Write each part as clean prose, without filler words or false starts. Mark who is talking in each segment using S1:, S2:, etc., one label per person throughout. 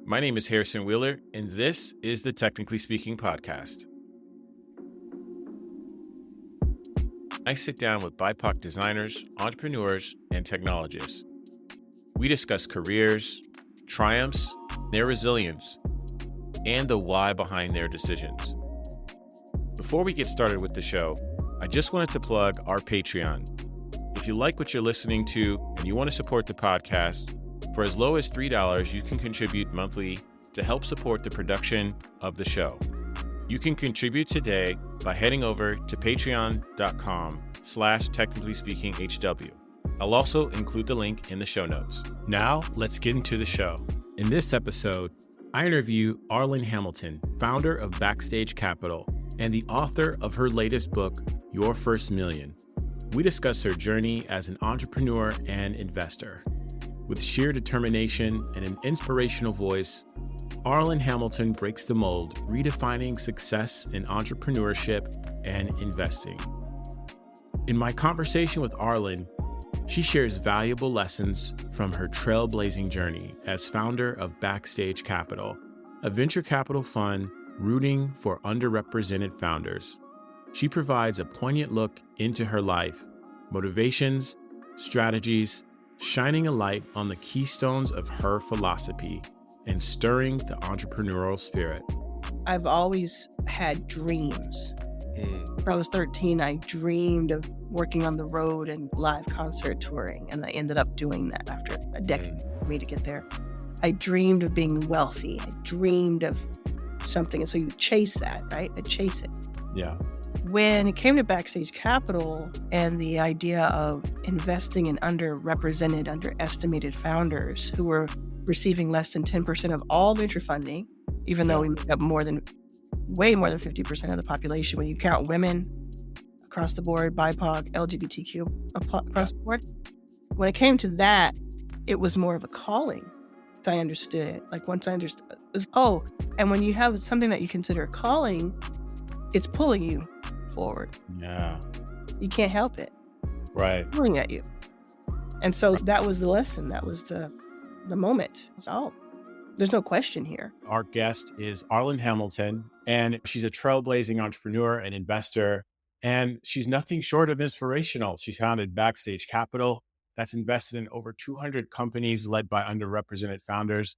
S1: My name is Harrison Wheeler, and this is the Technically Speaking podcast. I sit down with BIPOC designers, entrepreneurs, and technologists. We discuss careers, triumphs, their resilience, and the why behind their decisions. Before we get started with the show, I just wanted to plug our Patreon. If you like what you're listening to and you want to support the podcast, for as low as $3, you can contribute monthly to help support the production of the show. You can contribute today by heading over to patreon.com/technicallyspeakinghw. I'll also include the link in the show notes. Now, let's get into the show. In this episode, I interview Arlan Hamilton, founder of Backstage Capital and the author of her latest book, Your First Million. We discuss her journey as an entrepreneur and investor. With sheer determination and an inspirational voice, Arlan Hamilton breaks the mold, redefining success in entrepreneurship and investing. In my conversation with Arlan, she shares valuable lessons from her trailblazing journey as founder of Backstage Capital, a venture capital fund rooting for underrepresented founders. She provides a poignant look into her life, motivations, strategies, shining a light on the keystones of her philosophy and stirring the entrepreneurial spirit.
S2: I've always had dreams. When I was 13, I dreamed of working on the road and live concert touring, and I ended up doing that after a decade for me to get there. I dreamed of being wealthy. I dreamed of something, and so you chase that, right? I chase it.
S1: Yeah.
S2: When it came to Backstage Capital and the idea of investing in underrepresented, underestimated founders who were receiving less than 10% of all venture funding, even though we make up way more than 50% of the population when you count women across the board, BIPOC, LGBTQ across the board. When it came to that, it was more of a calling. I understood it. Once I understood, and when you have something that you consider a calling, it's pulling you forward.
S1: Yeah.
S2: You can't help it.
S1: Right.
S2: Pulling at you. And so that was the lesson. That was the moment. It was, there's no question here.
S1: Our guest is Arlan Hamilton, and she's a trailblazing entrepreneur and investor, and she's nothing short of inspirational. She's founded Backstage Capital, that's invested in over 200 companies led by underrepresented founders,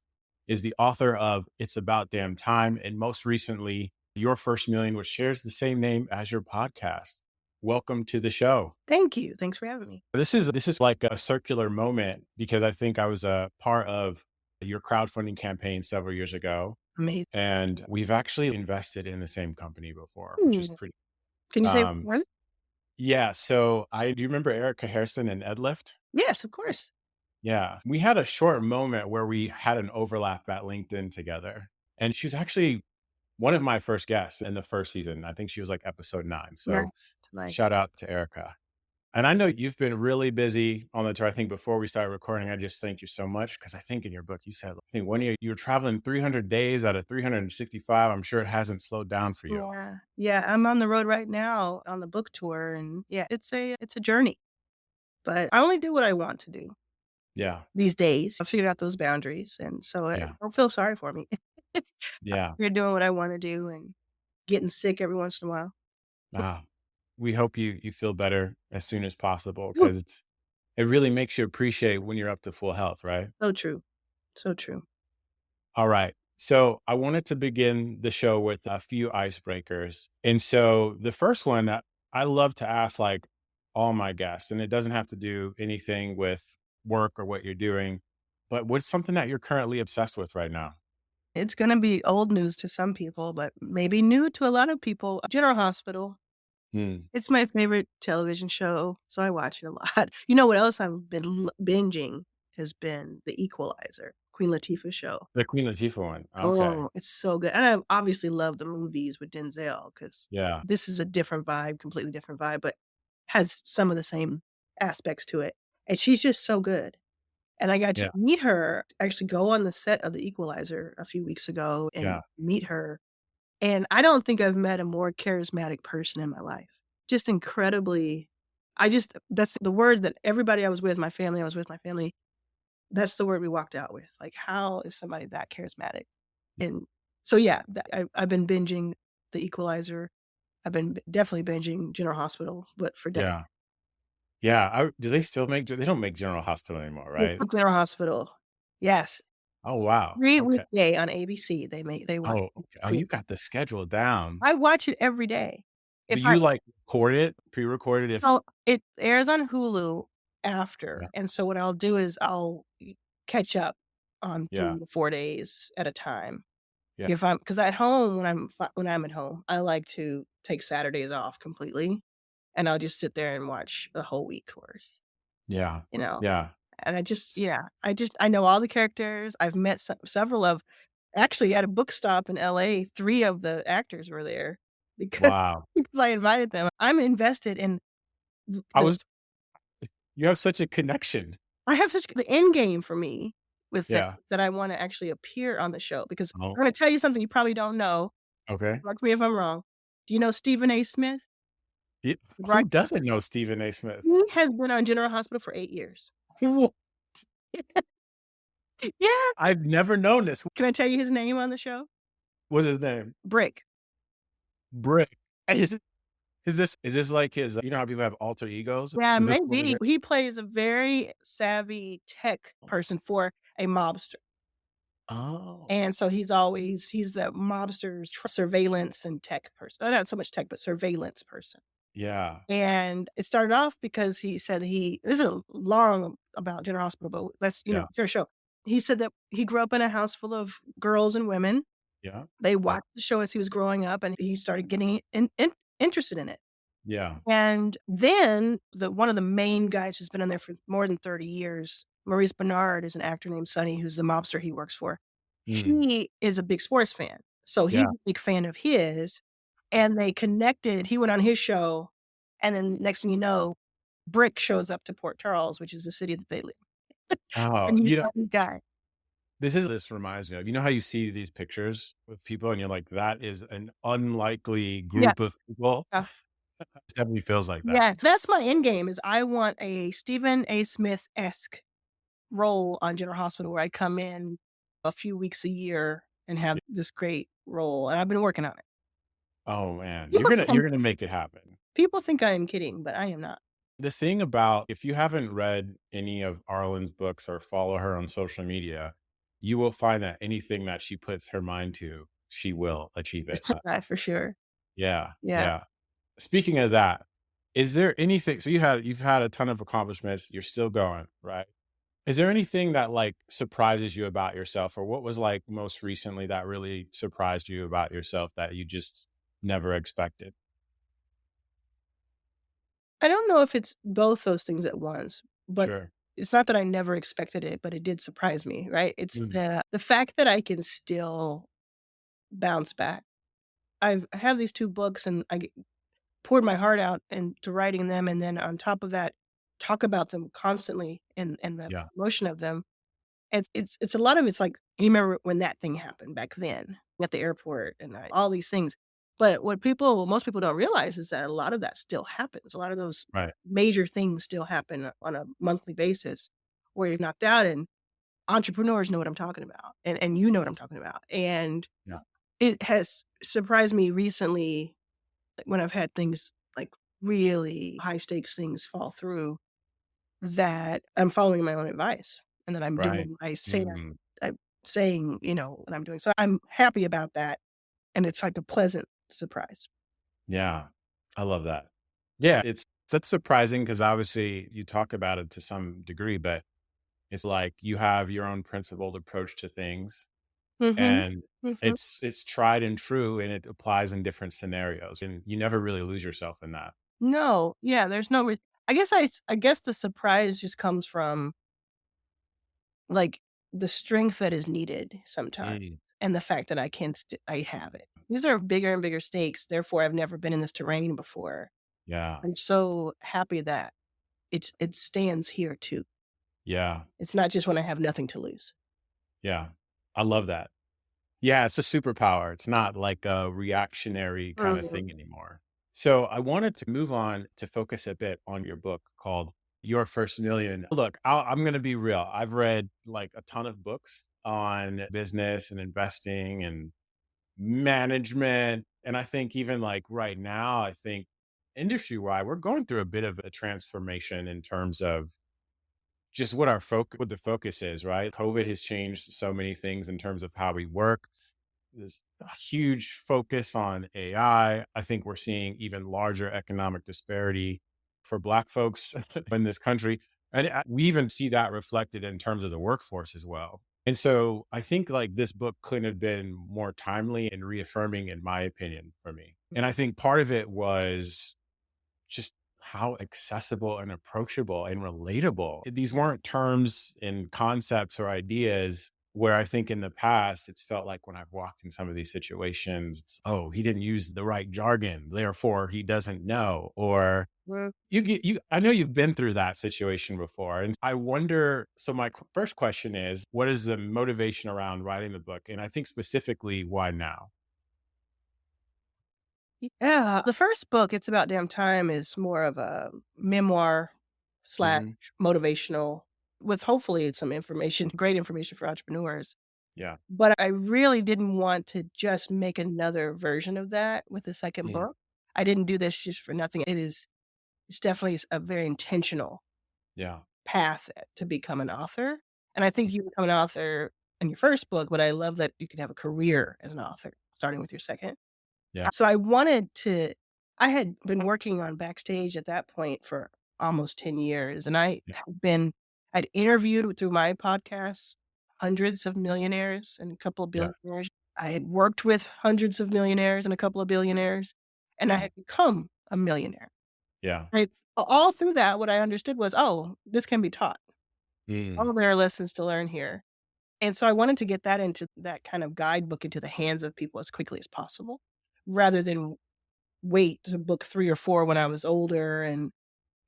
S1: is the author of It's About Damn Time, and most recently, Your First Million, which shares the same name as your podcast. Welcome to the show.
S2: Thank you. Thanks for having me.
S1: This is like a circular moment because I think I was a part of your crowdfunding campaign several years ago.
S2: Amazing.
S1: And we've actually invested in the same company before, which is pretty.
S2: Can you say more?
S1: Yeah. So do you remember Erica Harrison and Ed Lift?
S2: Yes, of course.
S1: Yeah. We had a short moment where we had an overlap at LinkedIn together. And she was actually one of my first guests in the first season. I think she was like episode 9. So shout out to Erica. And I know you've been really busy on the tour. I think before we started recording, I just thank you so much because I think in your book you said, I think one year you were traveling 300 days out of 365. I'm sure it hasn't slowed down for you.
S2: Yeah. I'm on the road right now on the book tour, and it's a journey. But I only do what I want to do.
S1: Yeah.
S2: These days, I figured out those boundaries, and so don't feel sorry for me.
S1: Yeah.
S2: You're doing what I want to do and getting sick every once in a while.
S1: We hope you feel better as soon as possible because it really makes you appreciate when you're up to full health, right?
S2: So true. So true.
S1: All right. So I wanted to begin the show with a few icebreakers. And so the first one that I love to ask all my guests, and it doesn't have to do anything with work or what you're doing, but what's something that you're currently obsessed with right now?
S2: It's going to be old news to some people, but maybe new to a lot of people. General Hospital. It's my favorite television show, so I watch it a lot. You know what else I've been binging has been The Equalizer, Queen Latifah's show.
S1: The Queen Latifah one. Okay.
S2: Oh, it's so good. And I obviously love the movies with Denzel because this is a different vibe, completely different vibe, but has some of the same aspects to it. And she's just so good. And I got to meet her, actually go on the set of The Equalizer a few weeks ago and meet her. And I don't think I've met a more charismatic person in my life. Just incredibly, that's the word that everybody I was with my family, That's the word we walked out with. Like, how is somebody that charismatic? And so, yeah, I've been binging The Equalizer. I've been definitely binging General Hospital, but for days.
S1: Yeah. Yeah. Do they still make, they don't make General Hospital anymore, right?
S2: General Hospital. Yes.
S1: Oh, wow.
S2: Every
S1: Okay.
S2: weekday on ABC, they watch
S1: Oh,
S2: it
S1: okay. Oh,
S2: free.
S1: you got the schedule down.
S2: I watch it every day.
S1: Do
S2: If I
S1: you like record it, pre-record it if,
S2: So, it airs on Hulu
S1: yeah,
S2: after, and so what I'll do is I'll catch up on
S1: yeah,
S2: 3 to 4 days at a time.
S1: yeah,
S2: If I'm 'cause at home, when I'm at home, I like to take Saturdays off completely, and I'll just sit there and watch the whole week course,
S1: yeah,
S2: you know?
S1: yeah.
S2: And I know all the characters. I've met several of actually, at a book stop in LA, 3 of the actors were there because
S1: Wow.
S2: because I invited them. I'm invested in
S1: I
S2: the
S1: was You have such a connection.
S2: I have such the end game for me with them
S1: Yeah.
S2: that I wanna actually appear on the show because
S1: Oh,
S2: I'm gonna tell you something you probably don't know.
S1: okay.
S2: Correct me if I'm wrong. Do you know Stephen A. Smith?
S1: Ye
S2: The
S1: Who
S2: broadcaster?
S1: doesn't know Stephen A. Smith?
S2: He has been on General Hospital for 8 years.
S1: Who
S2: Yeah.
S1: I've never known this.
S2: Can I tell you his name on the show?
S1: What's his name?
S2: Brick.
S1: Brick. Is this like his, you know how people have alter egos?
S2: Yeah,
S1: Is this one of
S2: maybe.
S1: it?
S2: He plays a very savvy tech person for a mobster.
S1: Oh,
S2: And so he's the mobster's surveillance and tech person. Not so much tech, but surveillance person.
S1: yeah,
S2: And it started off because he said this isn't long about General Hospital, but let's,
S1: yeah,
S2: sure show. He said that he grew up in a house full of girls and women.
S1: yeah,
S2: They
S1: yeah,
S2: watched the show as he was growing up, and he started getting interested in it.
S1: yeah,
S2: And then one of the main guys who's been in there for more than 30 years, Maurice Bernard, is an actor named Sonny, who's the mobster he works for.
S1: mm,
S2: He is a big sports fan. So he's
S1: yeah,
S2: a big fan of his, and they connected. He went on his show, and then next thing you know, Brick shows up to Port Charles, which is the city that they live,
S1: oh,
S2: and he's that guy.
S1: this reminds me of, you know how you see these pictures with people and you're like, "That is an unlikely
S2: Yeah,
S1: group of people."
S2: yeah,
S1: It definitely feels like that.
S2: yeah. That's my end game is I want a Stephen A. Smith-esque role on General Hospital where I come in a few weeks a year and have
S1: Yeah.
S2: this great role, and I've been working on it.
S1: Oh, man.
S2: People
S1: You're gonna make it happen.
S2: people think I am kidding, but I am not.
S1: The thing about, if you haven't read any of Arlen's books or follow her on social media, you will find that anything that she puts her mind to, she will achieve it.
S2: For sure.
S1: Yeah,
S2: Yeah.
S1: yeah. Speaking of that, is there anything, so you've had a ton of accomplishments, you're still going, right? Is there anything that, like, surprises you about yourself, or what was, like, most recently that really surprised you about yourself that you just never expected?
S2: I don't know if it's both those things at once, but
S1: Sure.
S2: it's not that I never expected it, but it did surprise me, right? It's
S1: Mm,
S2: the fact that I can still bounce back. I have these 2 books and poured my heart out into writing them, and then on top of that, talk about them constantly and the
S1: yeah,
S2: promotion of them. It's a lot of it's like, you remember when that thing happened back then at the airport and all these things. But what most people don't realize is that a lot of that still happens. A lot of those
S1: right.
S2: major things still happen on a monthly basis where you're knocked out, and entrepreneurs know what I'm talking about, and you know what I'm talking about. And
S1: Yeah,
S2: it has surprised me recently when I've had things like really high stakes things fall through that I'm following my own advice and that I'm
S1: right.
S2: doing what
S1: Mm.
S2: I'm saying, what I'm doing. So I'm happy about that, and it's like a pleasant surprise.
S1: Yeah, I love that. Yeah, that's surprising because obviously you talk about it to some degree, but it's like you have your own principled approach to things,
S2: Mhm.
S1: and
S2: Mhm.
S1: it's tried and true, and it applies in different scenarios, and you never really lose yourself in that.
S2: No, yeah, there's no I guess the surprise just comes from, like, the strength that is needed sometimes
S1: Mm,
S2: and the fact that I have it. These are bigger and bigger stakes, therefore, I've never been in this terrain before.
S1: yeah,
S2: I'm so happy that it stands here too.
S1: yeah,
S2: It's not just when I have nothing to lose.
S1: yeah. I love that. Yeah, it's a superpower. It's not like a reactionary kind of
S2: Mhm.
S1: thing anymore. So I wanted to move on to focus a bit on your book called Your First Million. Look, I'm going to be real. I've read like a ton of books on business and investing and management. And I think even like right now, I think industry wide, we're going through a bit of a transformation in terms of just what what the focus is, right? COVID has changed so many things in terms of how we work. There's a huge focus on AI. I think we're seeing even larger economic disparity for Black folks in this country. And we even see that reflected in terms of the workforce as well. And so I think like this book couldn't have been more timely and reaffirming, in my opinion, for me. And I think part of it was just how accessible and approachable and relatable. These weren't terms and concepts or ideas where I think in the past it's felt like when I've walked in some of these situations, oh, he didn't use the right jargon, therefore he doesn't know. Or
S2: Mm.
S1: I know you've been through that situation before. And I wonder, so my first question is, what is the motivation around writing the book? And I think specifically, why now?
S2: Yeah. The first book, It's About Damn Time, is more of a memoir slash
S1: Hmm.
S2: motivational with hopefully some information, great information for entrepreneurs.
S1: Yeah.
S2: But I really didn't want to just make another version of that with the second
S1: Mm.
S2: book. I didn't do this just for nothing. It's definitely a very intentional
S1: Yeah.
S2: path to become an author. And I think you become an author in your first book, but I love that you can have a career as an author starting with your second.
S1: Yeah.
S2: So I had been working on Backstage at that point for almost 10 years, and
S1: Yeah.
S2: I'd interviewed through my podcast hundreds of millionaires and a couple of
S1: Yeah.
S2: billionaires. I had worked with hundreds of millionaires and a couple of billionaires, and I
S1: Mm.
S2: had become a millionaire.
S1: Yeah.
S2: Right? All through that, what I understood was, "Oh, this can be taught.
S1: Mm.
S2: Oh, there are lessons to learn here." And so I wanted to get that into that kind of guidebook into the hands of people as quickly as possible, rather than wait to book 3 or 4 when I was older and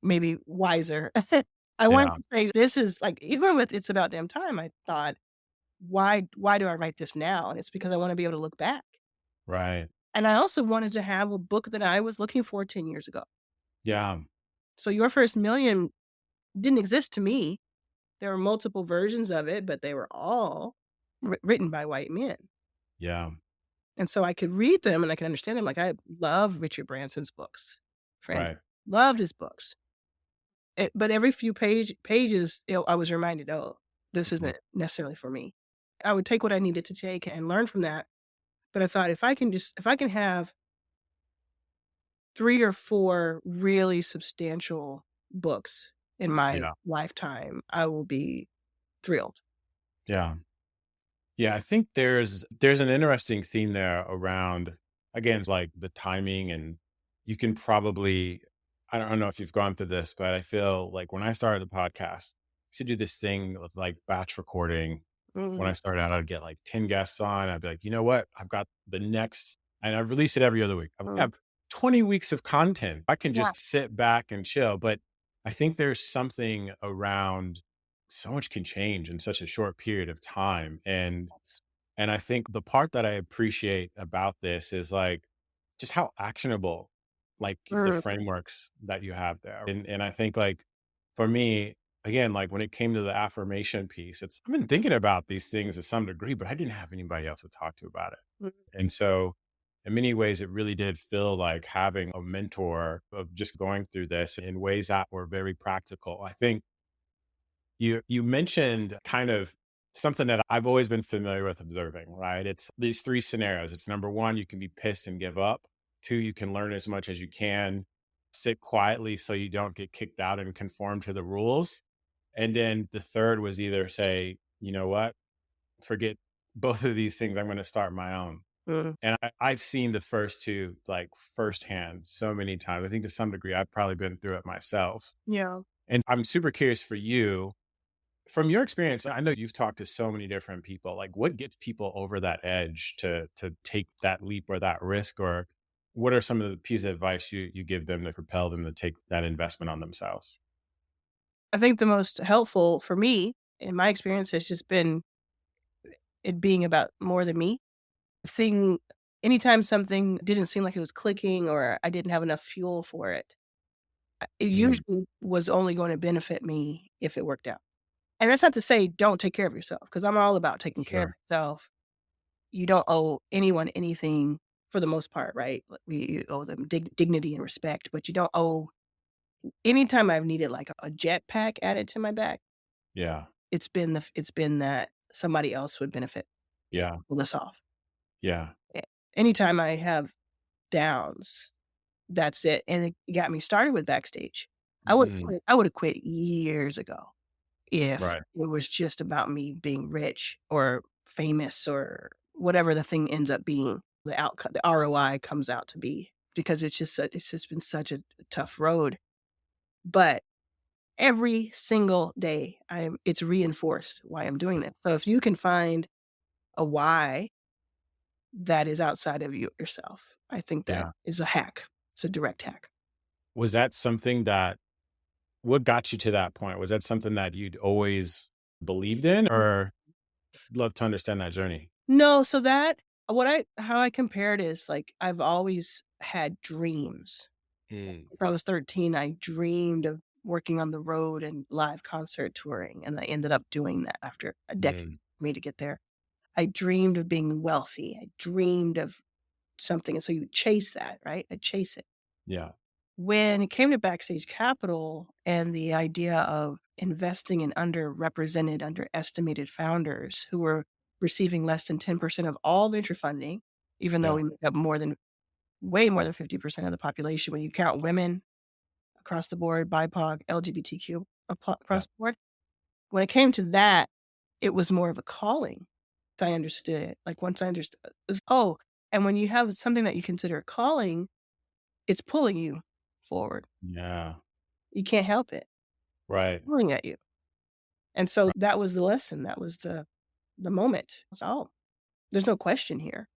S2: maybe wiser. I wanted
S1: Yeah.
S2: to say this is like even with It's About Damn Time, I thought, "Why do I write this now?" And it's because I wanna be able to look back.
S1: Right.
S2: And I also wanted to have a book that I was looking for 10 years ago.
S1: Yeah.
S2: So Your First Million didn't exist to me. There were multiple versions of it, but they were all written by white men.
S1: Yeah.
S2: And so I could read them and I could understand them. Like, I love Richard Branson's books, friend.
S1: Right.
S2: Loved his books. But every few pages, I was reminded, "Oh, this
S1: Mhm.
S2: isn't necessarily for me." I would take what I needed to take and learn from that, but I thought if I can have 3 or 4 really substantial books in my
S1: Yeah.
S2: lifetime, I will be thrilled.
S1: Yeah. Yeah. I think there's an interesting theme there around, again, like the timing. And you can probably, I don't know if you've gone through this, but I feel like when I started the podcast, I used to do this thing of like batch recording. When I
S2: Mhm.
S1: started out, I'd get like 10 guests on. I'd be like, you know what? I've got the next, and I release it every other week. I
S2: Mm.
S1: have 20 weeks of content. I can
S2: Yeah.
S1: just sit back and chill. But I think there's something around, so much can change in such a short period of time. And I think the part that I appreciate about this is like just how actionable like the
S2: Mm.
S1: frameworks that you have there. And I think like for me, again, like when it came to the affirmation piece, I've been thinking about these things to some degree, but I didn't have anybody else to talk to about it.
S2: Mm.
S1: And so in many ways, it really did feel like having a mentor of just going through this in ways that were very practical. I think you mentioned kind of something that I've always been familiar with observing, right? It's these three scenarios. It's number one, you can be pissed and give up. Two, you can learn as much as you can, sit quietly so you don't get kicked out and conform to the rules. And then the third was either say, you know what, forget both of these things. I'm going to start my own.
S2: Mm.
S1: And I've seen the first two like firsthand so many times. I think to some degree, I've probably been through it myself.
S2: Yeah.
S1: And I'm super curious for you from your experience. I know you've talked to so many different people. Like, what gets people over that edge to take that leap or that risk? Or what are some of the pieces of advice you give them to propel them to take that investment on themselves?
S2: I think the most helpful for me, in my experience, has just been it being about more than me. Thing Anytime something didn't seem like it was clicking or I didn't have enough fuel for it, It
S1: Mm,
S2: usually was only going to benefit me if it worked out. And that's not to say don't take care of yourself, because I'm all about taking care of
S1: sure.
S2: yourself. You don't owe anyone anything for the most part, right? Like, you owe them dignity and respect, but you don't owe anytime I've needed, like, a jetpack added to my back,
S1: Yeah.
S2: it's been that somebody else would benefit,
S1: Yeah.
S2: pull this off.
S1: Yeah.
S2: A Anytime I have downs, that's it, and it got me started with Backstage.
S1: Mm,
S2: I would've quit years ago if
S1: right.
S2: it was just about me being rich or famous or whatever the thing ends up being, the ROI comes out to be, because it's just been such a tough road. But every single day, it's reinforced why I'm doing this. So if you can find a why that is outside of yourself, I think that
S1: Yeah.
S2: is a hack. It's a direct hack.
S1: Was that something that what got you to that point? Was that something that you'd always believed in, or I'd love to understand that journey?
S2: No, so that what I how I compare it is, like, I've always had dreams.
S1: Mm,
S2: When I was 13, I dreamed of working on the road and live concert touring, and I ended up doing that after a decade
S1: mm,
S2: for me to get there. I dreamed of being wealthy. I dreamed of something, and so you chase that, right? I chase it.
S1: yeah.
S2: When it came to Backstage Capital and the idea of investing in underrepresented, underestimated founders who were receiving less than 10% of all venture funding, even though
S1: Yeah.
S2: we make up way more than 50% of the population when you count women across the board, BIPOC, LGBTQ
S1: Yeah.
S2: across the board. When it came to that, it was more of a calling. I understood it. Like, once I understood, oh, and when you have something that you consider a calling, it's pulling you forward.
S1: Yeah.
S2: You can't help it.
S1: Right.
S2: Pulling at you. And so
S1: Right.
S2: that was the lesson. That was the moment. It was, "Oh, there's no question here."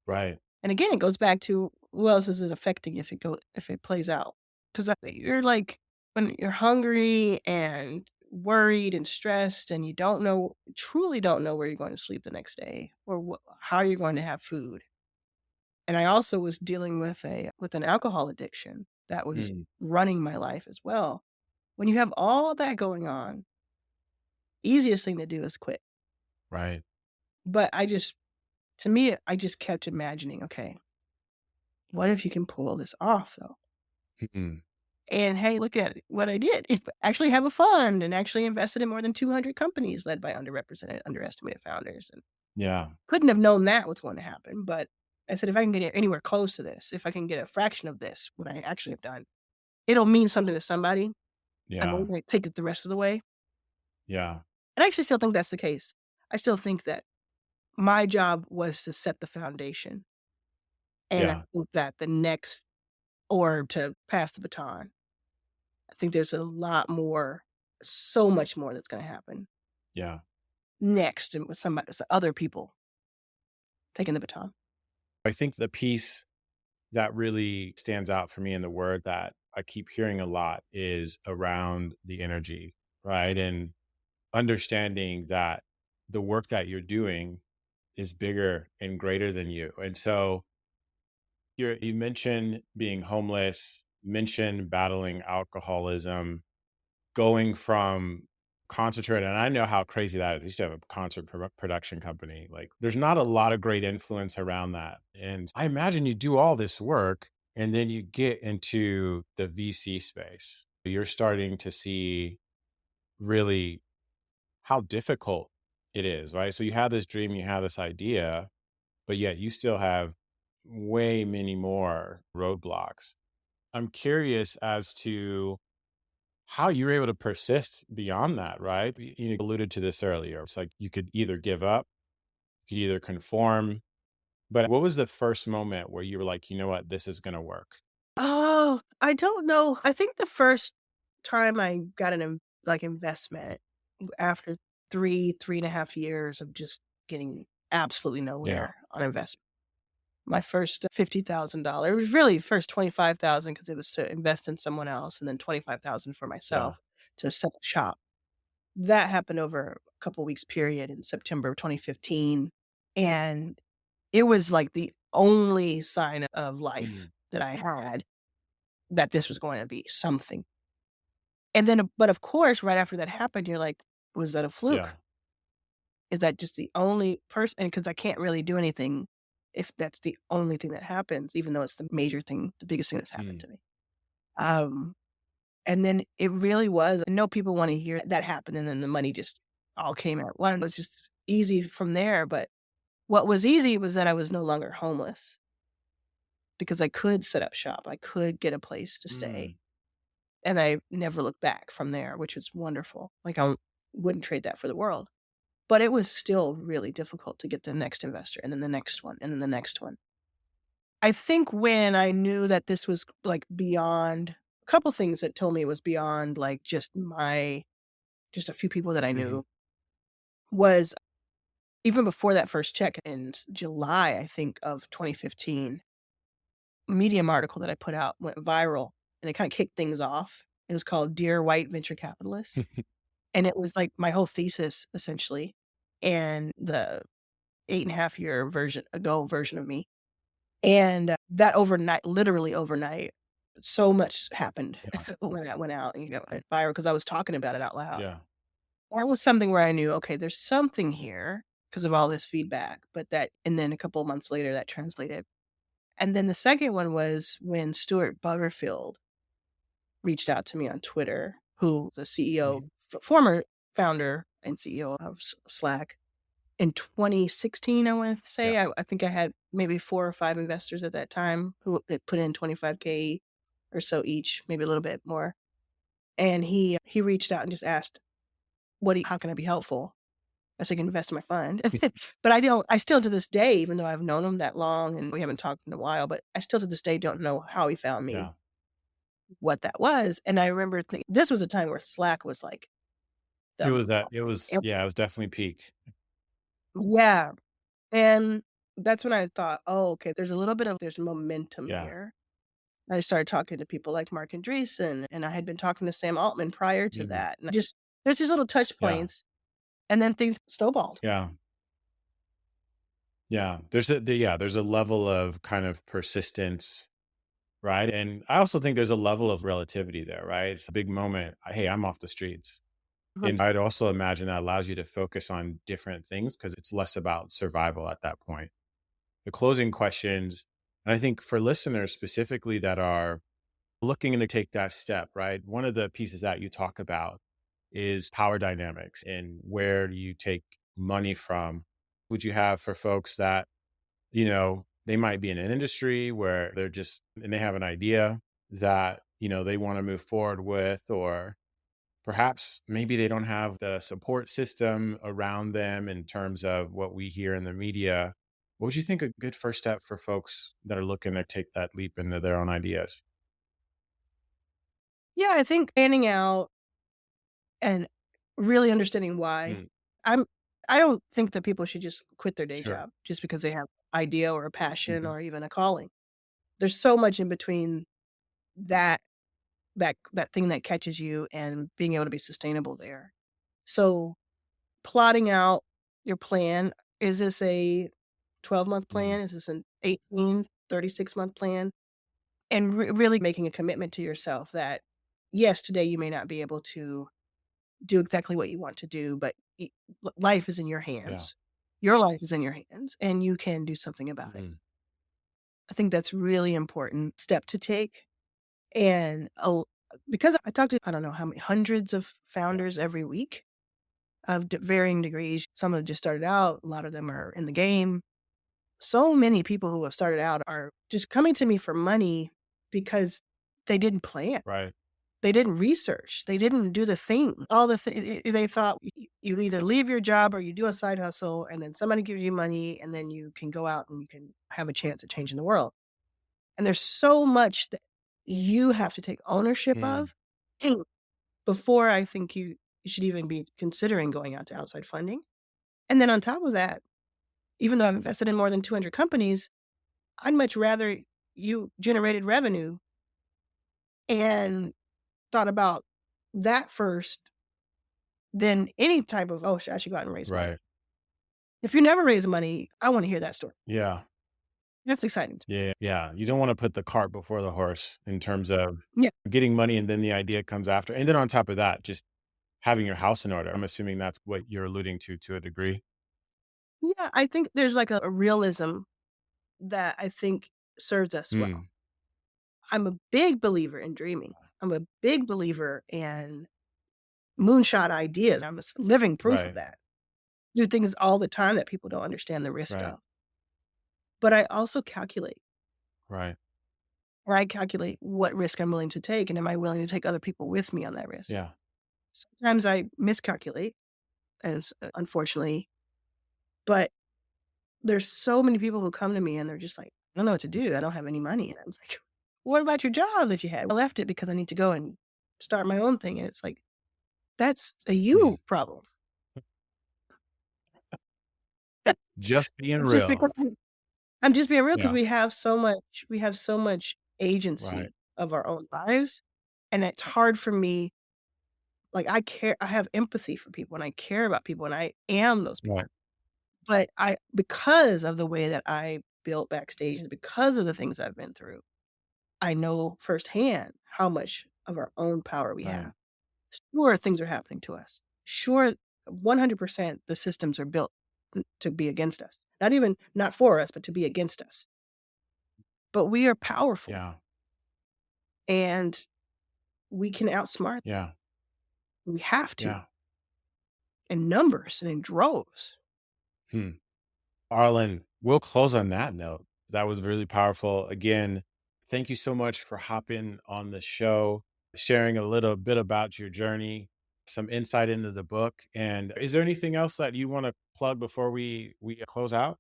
S1: Right.
S2: And again, it goes back to who else is it affecting if it plays out? 'Cause you're like, when you're hungry and worried and stressed and you truly don't know where you're going to sleep the next day or how you're going to have food. And I also was dealing with an alcohol addiction that was
S1: Mm,
S2: running my life as well. When you have all that going on, easiest thing to do is quit.
S1: right.
S2: But to me, I just kept imagining, okay, what if you can pull this off though?
S1: Mm,
S2: And hey, look at what I did. If actually have a fund and actually invested in more than 200 companies led by underrepresented, underestimated founders, and
S1: yeah.
S2: couldn't have known that was going to happen. But I said, if I can get anywhere close to this, if I can get a fraction of this, what I actually have done, it'll mean something to somebody. I'm
S1: Yeah.
S2: going to take it the rest of the way.
S1: Yeah.
S2: And I actually still think that's the case. I still think that my job was to set the foundation. And I
S1: Yeah.
S2: think that the next, or to pass the baton, I think there's a lot more, so much more that's going to happen
S1: Yeah.
S2: next, and with other people taking the baton.
S1: I think the piece that really stands out for me in the word that I keep hearing a lot is around the energy, right? And understanding that the work that you're doing is bigger and greater than you. And so you mentioned being homeless, mentioned battling alcoholism, going from concentrate, and I know how crazy that is. I used to have a concert production company. Like, there's not a lot of great influence around that. And I imagine you do all this work and then you get into the VC space. You're starting to see really how difficult it is, right? So you have this dream, you have this idea, but yet you still have way many more roadblocks. I'm curious as to how you're able to persist beyond that, right? You alluded to this earlier. It's like you could either give up, you could either conform. But what was the first moment where you were like, you know what, this is going to work?
S2: Oh, I don't know. I think the first time I got investment after 3.5 years of just getting absolutely
S1: Yeah.
S2: nowhere on investment. My first $50,000, it was really first 25,000 because it was to invest in someone else, and then 25,000 for
S1: Yeah.
S2: myself to set up shop. That happened over a couple weeks period in September of 2015, and it was like the only sign of life
S1: Mm,
S2: that I had. that this was going to be something. And then, but of course, right after that happened, you're like, was that a
S1: Yeah.
S2: fluke? Is that just the only person? Because I can't really do anything if that's the only thing that happens, even though it's the major thing, the biggest thing that's happened
S1: Mm.
S2: to me. Um, and then it really was. I know people want to hear that happened, and then the money just all came at once. It was just easy from there. But what was easy was that I was no longer homeless because I could set up shop. I could get a place to stay.
S1: Mm.
S2: And I never looked back from there, which was wonderful. Like, I wouldn't trade that for the world. But it was still really difficult to get the next investor and then the next one and then the next one. I think when I knew that this was, like, beyond a couple things that told me it was beyond, like, just a few people that I
S1: Mhm.
S2: knew was even before that first check in July, I think, of 2015, a Medium article that I put out went viral, and it kinda kicked things off. It was called "Dear White Venture Capitalists." And it was, like, my whole thesis, essentially, and the 8.5 year version of me. And, that overnight, literally overnight, so much happened
S1: Yeah.
S2: when that went out and went viral because I was talking about it out loud.
S1: Yeah.
S2: That was something where I knew, "Okay, there's something here because of all this feedback," but that and then a couple of months later, that translated. And then the second one was when Stuart Butterfield reached out to me on Twitter, who the CEO,
S1: Mhm.
S2: former founder and CEO of Slack. In 2016, I wanna
S1: Yeah.
S2: say, I think I had maybe 4 or 5 investors at that time who had put in 25K or so each, maybe a little bit more. And he reached out and just asked, how can I be helpful?" I said, "You can invest in my fund." But I still to this day, even though I've known him that long and we haven't talked in a while, but I still to this day don't know how he found me,
S1: Yeah.
S2: what that was. And I remember thinking this was a time where Slack was like
S1: It
S2: the
S1: was that it was yeah, it was definitely peak.
S2: yeah. And that's when I thought, "Oh, okay, there's momentum
S1: Yeah.
S2: here." I started talking to people like Mark Andreessen, and I had been talking to Sam Altman prior to
S1: Mhm.
S2: that, and I just there's these little touch
S1: Yeah.
S2: points, and then things snowballed.
S1: Yeah. Yeah. There's a level of kind of persistence, right? And I also think there's a level of relativity there, right? It's a big moment. Hey, I'm off the streets. And I'd also imagine that allows you to focus on different things because it's less about survival at that point. The closing questions, and I think for listeners specifically that are looking to take that step, right? One of the pieces that you talk about is power dynamics and where do you take money from? Would you have for folks that, they might be in an industry where they're just, and they have an idea that, they want to move forward with, or perhaps maybe they don't have the support system around them in terms of what we hear in the media. What would you think a good first step for folks that are looking to take that leap into their own ideas?
S2: Yeah, I think panning out and really understanding why.
S1: Mm,
S2: I'm I don't think that people should just quit their day
S1: sure.
S2: job just because they have idea or a passion
S1: Mhm.
S2: or even a calling. There's so much in between that that thing that catches you and being able to be sustainable there. So, plotting out your plan, is this a 12-month
S1: Mm,
S2: plan? Is this an 18, 36-month plan? And really making a commitment to yourself that, yes, today you may not be able to do exactly what you want to do, but life is in your
S1: yeah.
S2: hands. Your life is in your hands, and you can do something about it.
S1: Mhm.
S2: I think that's really important step to take. And because I talk to I don't know how many hundreds of
S1: Yeah.
S2: founders every week of varying degrees. Some have just started out. A lot of them are in the game. So many people who have started out are just coming to me for money because they didn't plan.
S1: Right.
S2: They didn't research. They didn't do the thing. All the they thought you either leave your job or you do a side hustle, and then somebody gives you money, and then you can go out and you can have a chance at changing the world. And there's so much that you have to take ownership
S1: Mm,
S2: of before I think you should even be considering going out to outside funding. And then on top of that, even though I've invested in more than 200 companies, I'd much rather you generated revenue and thought about that first than any type of, "Oh, I should go out and raise money."
S1: right.
S2: If you never raise money, I wanna hear that story.
S1: Yeah.
S2: That's exciting.
S1: Yeah. Yeah. You don't want to put the cart before the horse in terms of
S2: Yeah.
S1: getting money and then the idea comes after. And then on top of that, just having your house in order. I'm assuming that's what you're alluding to a degree.
S2: Yeah, I think there's like a realism that I think serves us well.
S1: Mm,
S2: I'm a big believer in dreaming. I'm a big believer in moonshot ideas. I'm a living proof of
S1: right.
S2: that. Do things all the time that people don't understand the risk
S1: Right.
S2: of. But I also calculate,
S1: Right.
S2: or I calculate what risk I'm willing to take, and am I willing to take other people with me on that risk?
S1: Yeah.
S2: Sometimes I miscalculate, as unfortunately, but there's so many people who come to me and they're just like, "I don't know what to do. I don't have any money." And I'm like, "What about your job that you had?" "I left it because I need to go and start my own thing." And it's like, that's a
S1: Mm.
S2: you problem.
S1: Just being
S2: It's just
S1: real.
S2: because I'm just being real because
S1: Yeah.
S2: we have so much
S1: Right.
S2: agency of our own lives, and it's hard for me. Like, I have empathy for people, and I care about people, and I am those people.
S1: Right.
S2: But I because of the way that I built Backstage and because of the things I've been through, I know firsthand how much of our own power we
S1: Right.
S2: have. Sure, things are happening to us. Sure, 100% the systems are built to be against us. Not for us, but to be against us. But we are powerful,
S1: Yeah.
S2: and we can outsmart them.
S1: Yeah.
S2: We have to,
S1: Yeah.
S2: in numbers and in droves.
S1: Hmm. Arlen, we'll close on that note. That was really powerful. Again, thank you so much for hopping on the show, sharing a little bit about your journey, some insight into the book. And is there anything else that you want to plug before we close out?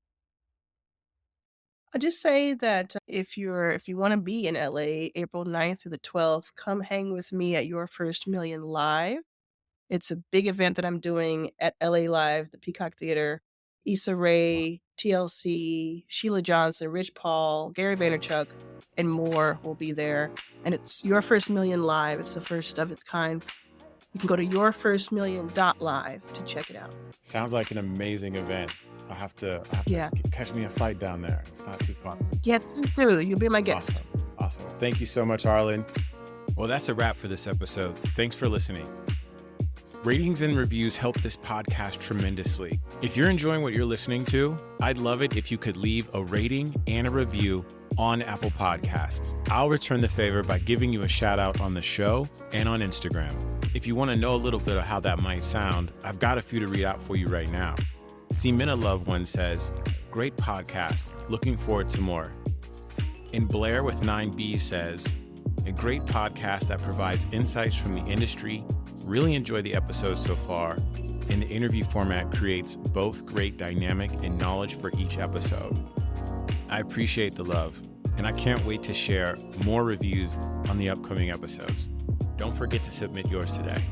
S2: I just say that if you wanna be in LA, April 9th through the 12th, come hang with me at Your First Million Live. It's a big event that I'm doing at LA Live, the Peacock Theater. Issa Rae, TLC, Sheila Johnson, Rich Paul, Gary Vaynerchuk, and more will be there, and it's Your First Million Live. It's the first of its kind. You can go to yourfirstmillion.live to check it out.
S1: Sounds like an amazing event. I have to
S2: Yeah.
S1: catch me a flight down there. It's not too far.
S2: Yeah, please do. You'll be my guest.
S1: Awesome. Awesome. Thank you so much, Arlen. Well, that's a wrap for this episode. Thanks for listening. Ratings and reviews help this podcast tremendously. If you're enjoying what you're listening to, I'd love it if you could leave a rating and a review on Apple Podcasts. I'll return the favor by giving you a shout out on the show and on Instagram. If you want to know a little bit of how that might sound, I've got a few to read out for you right now. Cemina Love One says, "Great podcast. Looking forward to more." And Blair with 9B says, "A great podcast that provides insights from the industry. Really enjoy the episode so far, and the interview format creates both great dynamic and knowledge for each episode." I appreciate the love, and I can't wait to share more reviews on the upcoming episodes. Don't forget to submit yours today.